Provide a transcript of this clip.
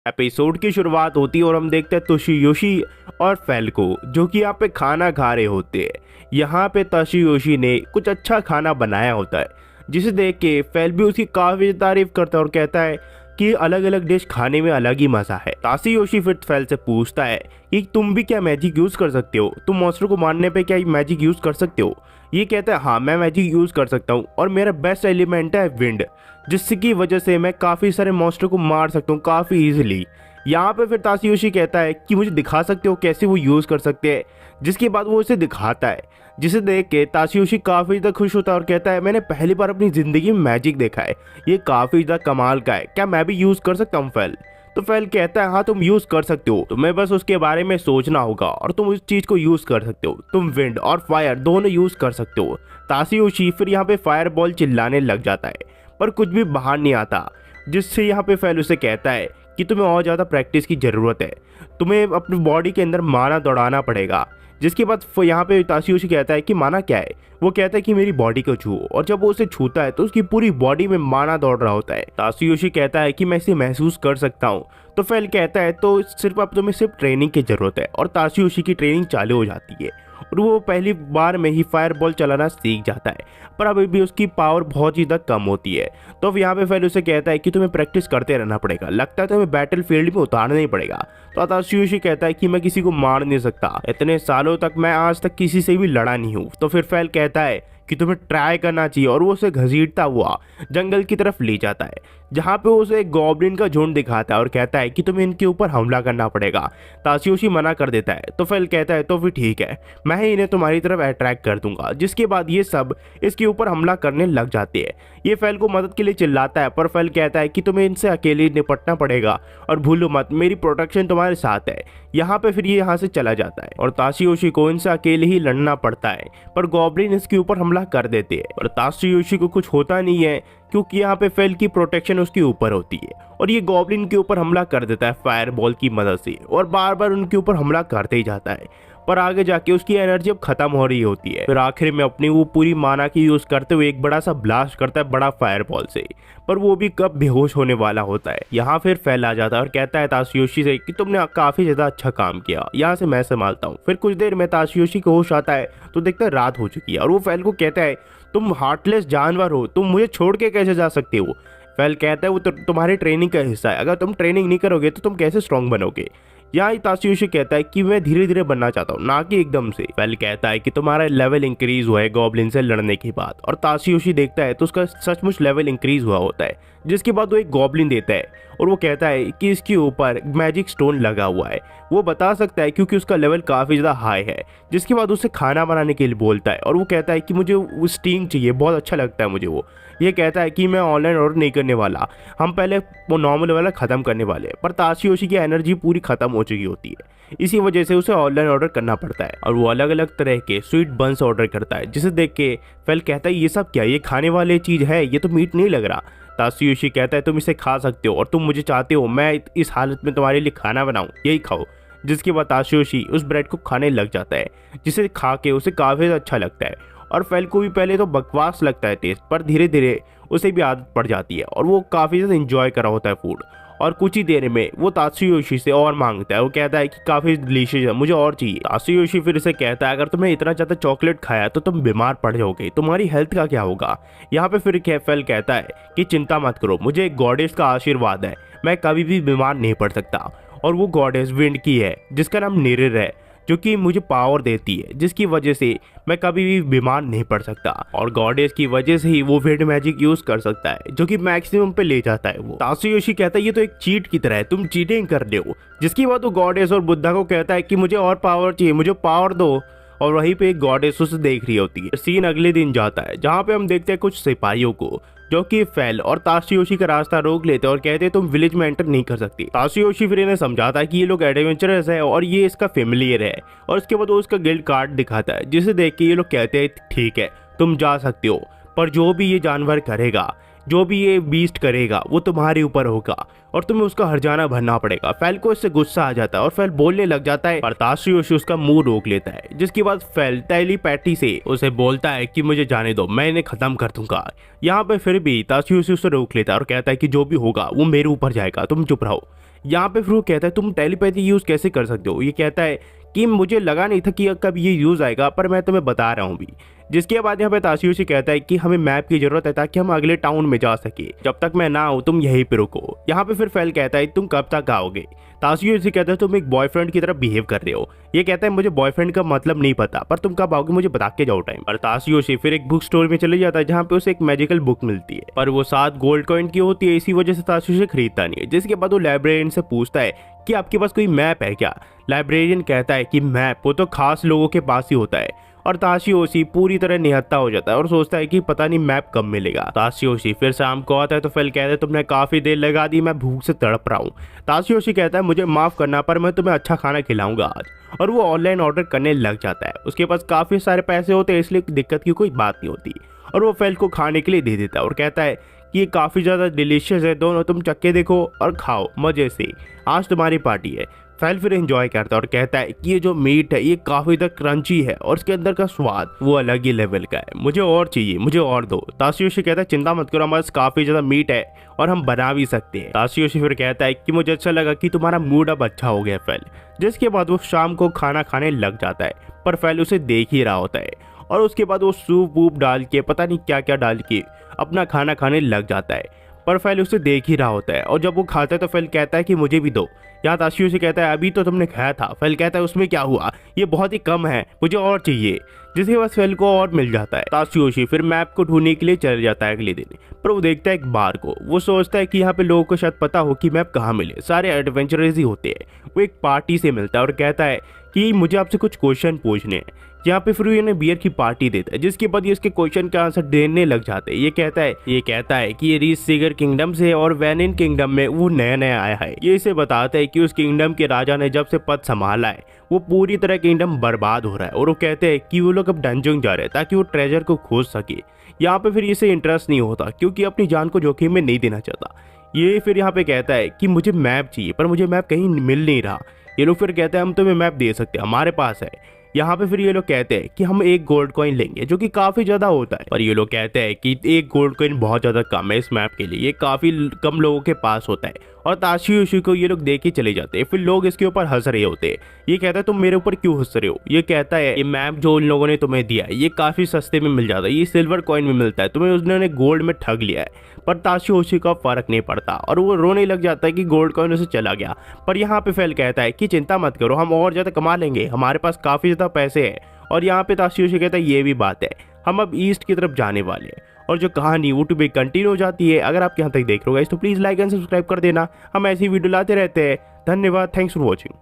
Episode की शुरुआत होती है और हम देखते हैं तोशियोशी और फेल को, जो कि यहाँ पे खाना खा रहे होते हैं। यहाँ पे तोशियोशी ने कुछ अच्छा खाना बनाया होता है, जिसे देख के फेल भी उसकी काफी तारीफ करता है और कहता है कि अलग अलग डिश खाने में अलग ही मजा है। ताशियोशी फिर फेल से पूछता है कि तुम भी क्या मैजिक यूज कर सकते हो, तुम मॉन्स्टर को मारने पे क्या मैजिक यूज कर सकते हो। ये कहता है हाँ मैं मैजिक यूज कर सकता हूँ और मेरा बेस्ट एलिमेंट है विंड, जिसकी वजह से मैं काफी सारे मॉन्स्टर को मार सकता हूँ काफी इजीली। यहाँ पे फिर ताशियोशी कहता है कि मुझे दिखा सकते हो कैसे वो यूज कर सकते हैं, जिसके बाद वो उसे दिखाता है, जिसे देख के ताशियोशी काफी ज्यादा खुश होता है और कहता है मैंने पहली बार अपनी जिंदगी में मैजिक देखा है, ये काफी ज्यादा कमाल का है, क्या मैं भी यूज कर सकता हूँ फेल। तो फेल कहता है हाँ तुम यूज कर सकते हो, तुम्हें बस उसके बारे में सोचना होगा और तुम उस चीज को यूज कर सकते हो, तुम विंड और फायर दोनों यूज कर सकते हो। ताशियोशी फिर यहाँ पे फायर बॉल चिल्लाने लग जाता है पर कुछ भी बाहर नहीं आता, जिससे यहाँ पे फेल उसे कहता है कि तुम्हें और ज़्यादा प्रैक्टिस की ज़रूरत है, तुम्हें अपनी बॉडी के अंदर माना दौड़ाना पड़ेगा। जिसके बाद यहाँ पे ताशियोशी कहता है कि माना क्या है, वो कहता है कि मेरी बॉडी को छू, और जब वो उसे छूता है तो उसकी पूरी बॉडी में माना दौड़ रहा होता है। ताशियोशी कहता है कि मैं इसे महसूस कर सकता हूँ। तो फेल कहता है तो सिर्फ अब तुम्हें सिर्फ ट्रेनिंग की ज़रूरत है, और ताशियोशी की ट्रेनिंग चालू हो जाती है और वो पहली बार में ही फायर बॉल चलाना सीख जाता है, पर अभी भी उसकी पावर बहुत ही ज़्यादा कम होती है। तो अब यहाँ पे फेल उसे कहता है कि तुम्हें प्रैक्टिस करते रहना पड़ेगा, लगता है तुम्हें बैटल फील्ड में उतारना ही पड़ेगा। तो ताशियोशी कहता है कि मैं किसी को मार नहीं सकता, इतने सालों तक मैं आज तक किसी से भी लड़ा नहीं हूँ। तो फिर फेल कहता है कि तुम्हें ट्राई करना चाहिए, और वो उसे घसीटता हुआ जंगल की तरफ ले जाता है, जहाँ पे उसे एक गॉब्लिन का झुंड दिखाता है और कहता है कि तुम्हें इनके ऊपर हमला करना पड़ेगा। ताशियोशी मना कर देता है। तो फेल कहता है तो फिर ठीक है, मैं ही इन्हें तुम्हारी तरफ अट्रैक्ट कर दूंगा। जिसके बाद ये सब इसके ऊपर हमला करने लग जाते हैं। ये फेल को मदद के लिए चिल्लाता है, पर फेल कहता है कि तुम्हें इनसे अकेले निपटना पड़ेगा और भूलो मत मेरी प्रोटेक्शन तुम्हारे साथ है। यहाँ पे फिर ये यहाँ से चला जाता है और ताशियोशी को इनसे अकेले ही लड़ना पड़ता है, पर गॉब्लिन इसके ऊपर हमला कर देते हैं। पर ताशियोशी को कुछ होता नहीं है, क्योंकि यहाँ पे फेल की प्रोटेक्शन उसके ऊपर होती है, और ये गॉब्लिन के ऊपर हमला कर देता है फायर बॉल की मदद से, और बार बार उनके ऊपर हमला करते ही जाता है। पर आगे जाके उसकी एनर्जी अब खत्म हो रही होती है। फिर आखिर में अपनी वो पूरी माना की यूज करते हुए एक बड़ा सा ब्लास्ट करता है बड़ा फायर बॉल से, पर वो भी कब बेहोश होने वाला होता है। यहाँ फिर फेल आ जाता है और कहता है ताशियोशी से कि तुमने काफी ज्यादा अच्छा काम किया, यहाँ से मैं संभालता हूँ। फिर कुछ देर में ताशियोशी को होश आता है तो देखता है रात हो चुकी है, और वो फेल को कहता है तुम हार्टलेस जानवर हो, तुम मुझे छोड़ के कैसे जा सकते हो। फेल कहता है वो तुम्हारी ट्रेनिंग का हिस्सा है, अगर तुम ट्रेनिंग नहीं करोगे तो तुम कैसे स्ट्रांग बनोगे। यहाँ ताशियोशी कहता है कि मैं धीरे धीरे बनना चाहता हूँ, ना कि एकदम से। फेल कहता है कि तुम्हारा लेवल इंक्रीज हुआ है गॉब्लिन से लड़ने के बाद, और ताशियोशी देखता है तो उसका सचमुच लेवल इंक्रीज हुआ होता है। जिसके बाद वो एक गॉब्लिन देता है और वो कहता है कि इसके ऊपर मैजिक स्टोन लगा हुआ है, वो बता सकता है क्योंकि उसका लेवल काफ़ी ज़्यादा हाई है। जिसके बाद उसे खाना बनाने के लिए बोलता है, और वो कहता है कि मुझे वो स्टीम चाहिए, बहुत अच्छा लगता है मुझे वो। ये कहता है कि मैं ऑनलाइन ऑर्डर नहीं करने वाला, हम पहले वो नॉर्मल वाला ख़त्म करने वाले हैं। पर ताशियोशी की एनर्जी पूरी ख़त्म हो चुकी होती है, इसी वजह से उसे ऑनलाइन ऑर्डर करना पड़ता है, और वो अलग अलग तरह के स्वीट बंस ऑर्डर करता है। जिसे देख के फेल कहता है ये सब क्या, ये खाने वाली चीज़ है, ये तो मीट नहीं लग रहा। ताशियोशी कहता है तुम इसे खा सकते हो, और तुम मुझे चाहते हो मैं इस हालत में तुम्हारे लिए खाना बनाऊं, यही खाओ। जिसके बाद ताशियोशी उस ब्रेड को खाने लग जाता है, जिसे खा के उसे काफ़ी अच्छा लगता है। और फेल को भी पहले तो बकवास लगता है टेस्ट, पर धीरे धीरे उसे भी आदत पड़ जाती है और वो काफ़ी ज़्यादा इंजॉय कर रहा होता है फूड। और कुछ ही देर में वो ताशियोशी से और मांगता है, वो कहता है कि काफ़ी डिलीशियस है, मुझे और चाहिए। ताशियोशी फिर से कहता है अगर तुमने इतना ज़्यादा चॉकलेट खाया तो तुम बीमार पड़ जाओगे, तुम्हारी हेल्थ का क्या होगा। यहाँ पे फिर फेल कहता है कि चिंता मत करो, मुझे एक गॉडेस का आशीर्वाद है, मैं कभी भी बीमार नहीं पड़ सकता। और वो गॉडेस विंड की है, जिसका नाम निरिर है, जो कि मुझे पावर देती है, जिसकी वजह से मैं कभी भी बीमार नहीं पड़ सकता। और गॉडेस की वजह से ही वो विंड मैजिक यूज कर सकता है, जो कि मैक्सिमम पे ले जाता है वो। ताशियोशी कहता है ये तो एक चीट की तरह है, तुम चीटिंग कर रहे हो। जिसकी बात वो गॉडेस और बुद्धा को कहता है कि मुझे और पावर चाहिए, मुझे पावर दो, और वहीं पे एक गॉडेस उसे देख रही होती है। सीन अगले दिन जाता है, जहाँ पे हम देखते हैं कुछ सिपाहियों को, जो कि फेल और ताशियोशी का रास्ता रोक लेते हैं और कहते हैं तुम विलेज में एंटर नहीं कर सकती। ताशियोशी फिर इन्हें समझाता है कि ये लोग एडवेंचरस है और ये इसका फेमिलियर है, और उसके बाद वो उसका गिल्ड कार्ड दिखाता है, जिसे देख के ये लोग कहते हैं ठीक है तुम जा सकते हो, पर जो भी ये जानवर करेगा, जो भी ये बीस्ट करेगा, वो तुम्हारे ऊपर होगा और तुम्हें उसका हर्जाना भरना पड़ेगा। फेल को इससे गुस्सा आ जाता है और फेल बोलने लग जाता है, पर ताशियोशी उसका मुंह रोक लेता है। जिसके बाद फेल टेलीपैथी से उसे बोलता है कि मुझे जाने दो, मैं इन्हें खत्म कर दूंगा। यहाँ पे फिर भी ताशियोशी उसे रोक लेता है और कहता है कि जो भी होगा वो मेरे ऊपर जाएगा, तुम चुप रहो। यहाँ पे फिर वो कहता है तुम टेलीपैथी यूज़ कैसे कर सकते हो। ये कहता है कि मुझे लगा नहीं था कि कब ये यूज़ आएगा, पर मैं तुम्हें बता रहा हूँ भी। जिसके बाद यहाँ पे ताशियोशी कहता है कि हमें मैप की जरूरत है ताकि हम अगले टाउन में जा सके, जब तक मैं ना आऊँ तुम यहीं पे रुको। यहाँ पे फिर फेल कहता है तुम कब तक आओगे। ताशियोशी कहता है तुम एक बॉयफ्रेंड की तरह बिहेव कर रहे हो। ये कहता है मुझे बॉयफ्रेंड का मतलब नहीं पता, पर तुम कब आओगे मुझे बता के जाओ टाइम। और ताशियोशी फिर एक बुक स्टोर में चले जाता है जहाँ पे उसे एक मैजिकल बुक मिलती है, पर वो 7 गोल्ड कॉइन की होती है, इसी वजह से ताशियोशी खरीदता नहीं है। जिसके बाद वो लाइब्रेरियन से पूछता है कि आपके पास कोई मैप है क्या। लाइब्रेरियन कहता है कि मैप वो तो खास लोगों के पास ही होता है। और ताशियोशी पूरी तरह निहत्था हो जाता है और सोचता है कि पता नहीं मैप कब मिलेगा। ताशियोशी फिर शाम को आता है तो फेल कहता है तुमने काफी देर लगा दी, मैं भूख से तड़प रहा हूँ। ताशियोशी कहता है मुझे माफ करना, पर मैं तुम्हें अच्छा खाना खिलाऊंगा आज। और वो ऑनलाइन ऑर्डर करने लग जाता है। उसके पास काफी सारे पैसे होते हैं, इसलिए दिक्कत की कोई बात नहीं होती। और वो फेल को खाने के लिए दे देता है और कहता है कि ये काफ़ी ज़्यादा डिलीशियस है, दोनों तुम चक्के देखो और खाओ मज़े से, आज तुम्हारी पार्टी है। फेल फिर एंजॉय करता है और कहता है कि ये जो मीट है ये काफ़ी ज़्यादा क्रंची है और इसके अंदर का स्वाद वो अलग ही लेवल का है, मुझे और चाहिए, मुझे और दो। ताशियोशी कहता है चिंता मत करो, हमारे पास काफ़ी ज़्यादा मीट है और हम बना भी सकते हैं। ताशियोशी फिर कहता है कि मुझे अच्छा लगा कि तुम्हारा मूड अब अच्छा हो गया फेल। जिसके बाद वो शाम को खाना खाने लग जाता है, पर फेल उसे देख ही रहा होता है। और उसके बाद वो सूप वूप डाल के पता नहीं क्या क्या डाल के अपना खाना खाने लग जाता है, पर फेल उसे देख ही रहा होता है। और जब वो खाता है तो फेल कहता है कि मुझे भी दो। यहाँ ताशियोशी कहता है अभी तो तुमने खाया था। फेल कहता है उसमें क्या हुआ, ये बहुत ही कम है, मुझे और चाहिए। जिसके बाद फेल को और मिल जाता है। ताशियोशी फिर मैप को ढूंढने के लिए चले जाता है अगले दिन, पर वो देखता है एक बार को। वो सोचता है कि यहाँ पे लोगों को शायद पता हो कि मैप कहाँ मिले, सारे एडवेंचरर्स ही होते हैं। वो एक पार्टी से मिलता है और कहता है कि मुझे आपसे कुछ क्वेश्चन पूछने हैं। यहाँ पे फिर इन्हें बियर की पार्टी देता है, जिसके बाद ये इसके क्वेश्चन का आंसर देने लग जाते हैं। ये कहता है कि ये रीस सीगर किंगडम से और वेनिन किंगडम में वो नया नया आया है। ये इसे बताता है कि उस किंगडम के राजा ने जब से पद संभाला है वो पूरी तरह किंगडम बर्बाद हो रहा है। और वो कहते हैं कि वो लोग अब डंजन जा रहे हैं ताकि वो ट्रेजर को खोज सके। यहाँ पे फिर इसे इंटरेस्ट नहीं होता क्योंकि अपनी जान को जोखिम में नहीं देना चाहता। ये फिर यहाँ पे कहता है कि मुझे मैप चाहिए, पर मुझे मैप कहीं मिल नहीं रहा। ये लोग फिर कहते हैं हम तुम्हें मैप दे सकते हैं, हमारे पास है। यहाँ पे फिर ये लोग कहते हैं कि हम 1 गोल्ड कॉइन लेंगे, जो कि काफी ज्यादा होता है। पर ये लोग कहते हैं कि 1 गोल्ड कॉइन बहुत ज्यादा कम है इस मैप के लिए, ये काफी कम लोगों के पास होता है। और ताशियोशी को ये लोग दे के चले जाते हैं। फिर लोग इसके ऊपर हंस रहे होते हैं। ये कहता है तुम मेरे ऊपर क्यों हंस रहे हो। ये कहता है ये मैप जो उन लोगों ने तुम्हें दिया है ये काफी सस्ते में मिल जाता है, ये सिल्वर कॉइन में मिलता है, तुम्हें उन्होंने गोल्ड में ठग लिया है। पर ताशियोशी का फर्क नहीं पड़ता और वो रोने लग जाता है कि गोल्ड कॉइन उसे चला गया। पर यहाँ पे फेल कहता है कि चिंता मत करो, हम और ज्यादा कमा लेंगे, हमारे पास काफी ज्यादा पैसे हैं। और यहाँ पे ताशियोशी कहता है ये भी बात है, हम अब ईस्ट की तरफ जाने वाले हैं। और जो कहानी वो टू बी कंटिन्यू हो जाती है। अगर आप यहाँ तक देख रहे हो गाइस तो प्लीज लाइक एंड सब्सक्राइब कर देना, हम ऐसी वीडियो लाते रहते हैं। धन्यवाद, थैंक्स फॉर वॉचिंग।